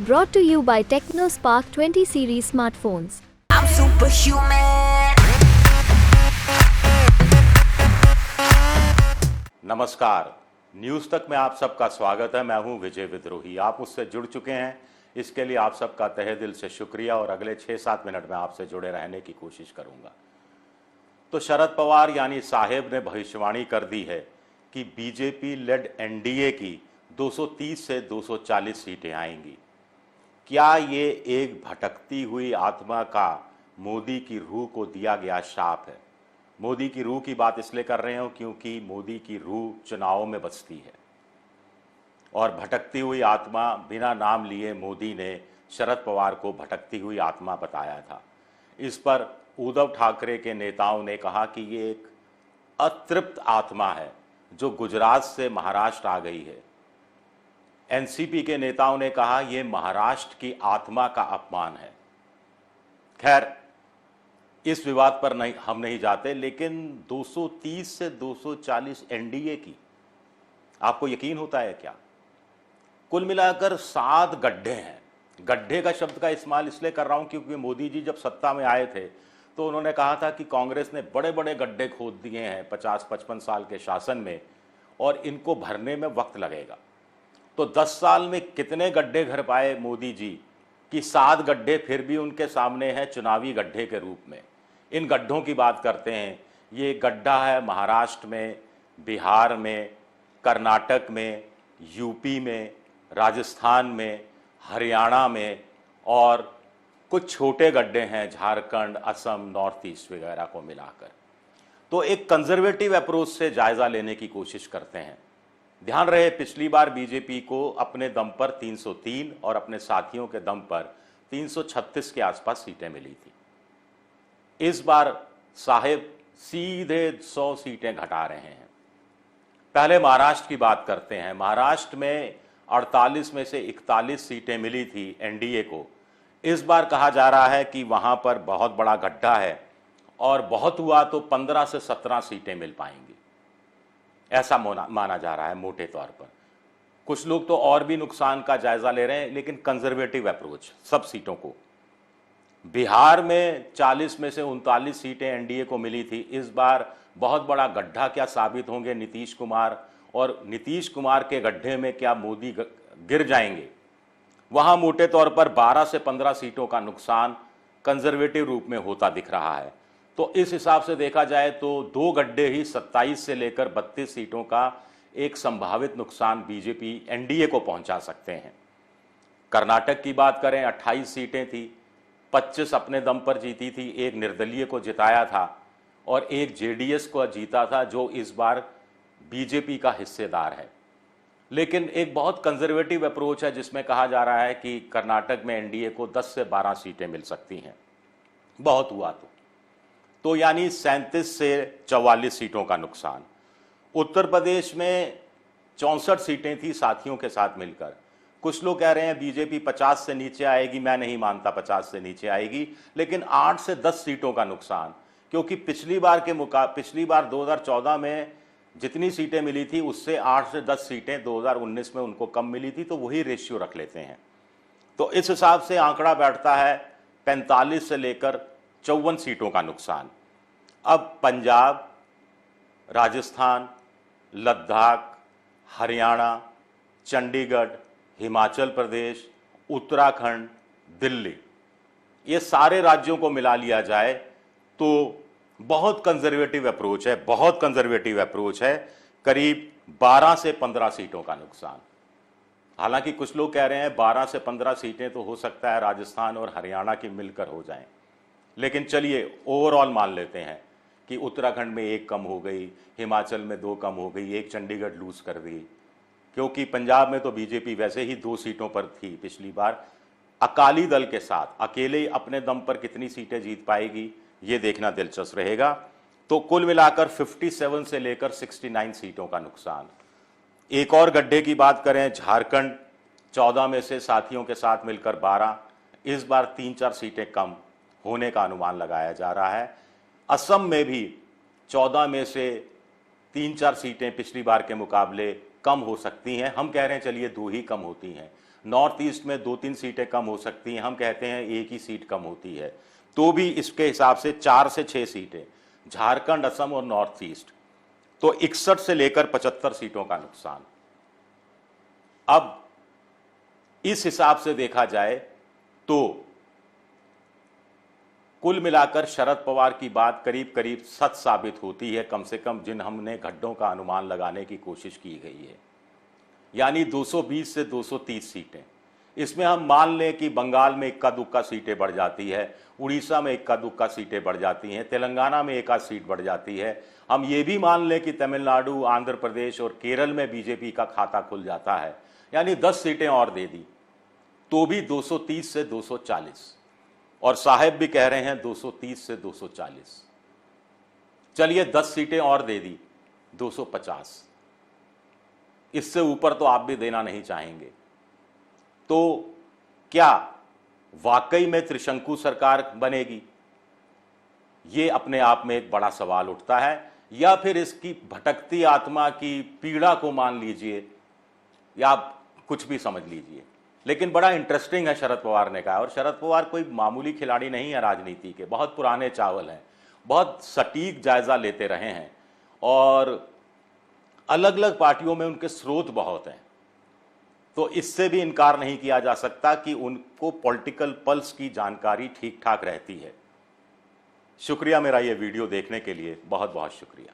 Brought to you by TechnoSpark 20 series smartphones. I'm superhuman. नमस्कार, news तक में आप सबका स्वागत है। मैं हूं विजय विद्रोही। आप मुझसे जुड़ चुके हैं, इसके लिए आप सबका तहे दिल से शुक्रिया और अगले 6-7 मिनट में आपसे जुड़े रहने की कोशिश करूंगा। तो शरद पवार यानी साहेब ने भविष्यवाणी कर दी है कि बीजेपी लेड एनडीए की 230 से 240 सीटें आएंगी। क्या ये एक भटकती हुई आत्मा का मोदी की रूह को दिया गया शाप है? मोदी की रूह की बात इसलिए कर रहे हो क्योंकि मोदी की रूह चुनावों में बसती है और भटकती हुई आत्मा बिना नाम लिए मोदी ने शरद पवार को भटकती हुई आत्मा बताया था। इस पर उद्धव ठाकरे के नेताओं ने कहा कि ये एक अतृप्त आत्मा है जो गुजरात से महाराष्ट्र आ गई है। एनसीपी के नेताओं ने कहा यह महाराष्ट्र की आत्मा का अपमान है। खैर, इस विवाद पर हम नहीं जाते, लेकिन 230 से 240 एनडीए की आपको यकीन होता है क्या? कुल मिलाकर 7 गड्ढे हैं। गड्ढे का शब्द का इस्तेमाल इसलिए कर रहा हूं क्योंकि मोदी जी जब सत्ता में आए थे तो उन्होंने कहा था कि कांग्रेस ने बड़े बड़े गड्ढे खोद दिए हैं 50-55 साल के शासन में और इनको भरने में वक्त लगेगा। तो 10 साल में कितने गड्ढे भर पाए मोदी जी कि 7 गड्ढे फिर भी उनके सामने हैं चुनावी गड्ढे के रूप में। इन गड्ढों की बात करते हैं। ये गड्ढा है महाराष्ट्र में, बिहार में, कर्नाटक में, यूपी में, राजस्थान में, हरियाणा में और कुछ छोटे गड्ढे हैं झारखंड, असम, नॉर्थ ईस्ट वगैरह को मिलाकर। तो एक कंजर्वेटिव अप्रोच से जायजा लेने की कोशिश करते हैं। ध्यान रहे, पिछली बार बीजेपी को अपने दम पर 303 और अपने साथियों के दम पर 336 के आसपास सीटें मिली थी। इस बार साहेब सीधे 100 सीटें घटा रहे हैं। पहले महाराष्ट्र की बात करते हैं। महाराष्ट्र में 48 में से 41 सीटें मिली थी एनडीए को। इस बार कहा जा रहा है कि वहां पर बहुत बड़ा गड्ढा है और बहुत हुआ तो 15 से 17 सीटें मिल पाएंगी, ऐसा माना जा रहा है मोटे तौर पर। कुछ लोग तो और भी नुकसान का जायजा ले रहे हैं, लेकिन कंजर्वेटिव अप्रोच सब सीटों को। बिहार में 40 में से 39 सीटें एनडीए को मिली थी। इस बार बहुत बड़ा गड्ढा क्या साबित होंगे नीतीश कुमार, और नीतीश कुमार के गड्ढे में क्या मोदी गिर जाएंगे? वहां मोटे तौर पर 12 से 15 सीटों का नुकसान कंजर्वेटिव रूप में होता दिख रहा है। तो इस हिसाब से देखा जाए तो 2 गड्ढे ही 27 से लेकर 32 सीटों का एक संभावित नुकसान बीजेपी एनडीए को पहुंचा सकते हैं। कर्नाटक की बात करें, 28 सीटें थी, 25 अपने दम पर जीती थी, एक निर्दलीय को जिताया था और एक जेडीएस को जीता था जो इस बार बीजेपी का हिस्सेदार है। लेकिन एक बहुत कंजर्वेटिव अप्रोच है जिसमें कहा जा रहा है कि कर्नाटक में एनडीए को 10 से 12 सीटें मिल सकती हैं, बहुत हुआ तो यानी 37 से 44 सीटों का नुकसान। उत्तर प्रदेश में 64 सीटें थी साथियों के साथ मिलकर। कुछ लोग कह रहे हैं बीजेपी 50 से नीचे आएगी, मैं नहीं मानता 50 से नीचे आएगी, लेकिन 8 से 10 सीटों का नुकसान, क्योंकि पिछली बार 2014 में जितनी सीटें मिली थी उससे 8 से 10 सीटें 2019 में उनको कम मिली थी, तो वही रेशियो रख लेते हैं। तो इस हिसाब से आंकड़ा बैठता है 45 से लेकर 54 सीटों का नुकसान। अब पंजाब, राजस्थान, लद्दाख, हरियाणा, चंडीगढ़, हिमाचल प्रदेश, उत्तराखंड, दिल्ली, ये सारे राज्यों को मिला लिया जाए तो बहुत कंजर्वेटिव अप्रोच है, बहुत कंजर्वेटिव अप्रोच है। करीब 12 से 15 सीटों का नुकसान। हालांकि कुछ लोग कह रहे हैं 12 से 15 सीटें तो हो सकता है राजस्थान और हरियाणा की मिलकर हो जाएं, लेकिन चलिए ओवरऑल मान लेते हैं कि उत्तराखंड में 1 कम हो गई, हिमाचल में 2 कम हो गई, 1 चंडीगढ़ लूज कर दी, क्योंकि पंजाब में तो बीजेपी वैसे ही 2 सीटों पर थी पिछली बार। अकाली दल के साथ अकेले अपने दम पर कितनी सीटें जीत पाएगी ये देखना दिलचस्प रहेगा। तो कुल मिलाकर 57 से लेकर 69 सीटों का नुकसान। एक और गड्ढे की बात करें, झारखंड 14 में से साथियों के साथ मिलकर 12, इस बार 3-4 सीटें कम होने का अनुमान लगाया जा रहा है। असम में भी 14 में से 3-4 सीटें पिछली बार के मुकाबले कम हो सकती हैं। हम कह रहे हैं चलिए 2 ही कम होती हैं। नॉर्थ ईस्ट में 2-3 सीटें कम हो सकती हैं, हम कहते हैं 1 ही सीट कम होती है। तो भी इसके हिसाब से 4 से 6 सीटें झारखंड, असम और नॉर्थ ईस्ट, तो 61 से लेकर 75 सीटों का नुकसान। अब इस हिसाब से देखा जाए तो कुल मिलाकर शरद पवार की बात करीब करीब सच साबित होती है, कम से कम जिन हमने गड्ढों का अनुमान लगाने की कोशिश की गई है, यानी 220 से 230 सीटें। इसमें हम मान लें कि बंगाल में इक्का दुक्का सीटें बढ़ जाती है, उड़ीसा में इक्का दुक्का सीटें बढ़ जाती हैं, तेलंगाना में एक आध सीट बढ़ जाती है। हम ये भी मान लें कि तमिलनाडु, आंध्र प्रदेश और केरल में बीजेपी का खाता खुल जाता है, यानी 10 सीटें और दे दी तो भी 230 से 240, और साहेब भी कह रहे हैं 230 से 240। चलिए 10 सीटें और दे दी 250, इससे ऊपर तो आप भी देना नहीं चाहेंगे। तो क्या वाकई में त्रिशंकु सरकार बनेगी? ये अपने आप में एक बड़ा सवाल उठता है, या फिर इसकी भटकती आत्मा की पीड़ा को मान लीजिए या कुछ भी समझ लीजिए, लेकिन बड़ा इंटरेस्टिंग है शरद पवार ने कहा। और शरद पवार कोई मामूली खिलाड़ी नहीं है राजनीति के, बहुत पुराने चावल हैं, बहुत सटीक जायजा लेते रहे हैं और अलग अलग पार्टियों में उनके स्रोत बहुत हैं। तो इससे भी इनकार नहीं किया जा सकता कि उनको पॉलिटिकल पल्स की जानकारी ठीक ठाक रहती है। शुक्रिया, मेरा ये वीडियो देखने के लिए बहुत बहुत शुक्रिया।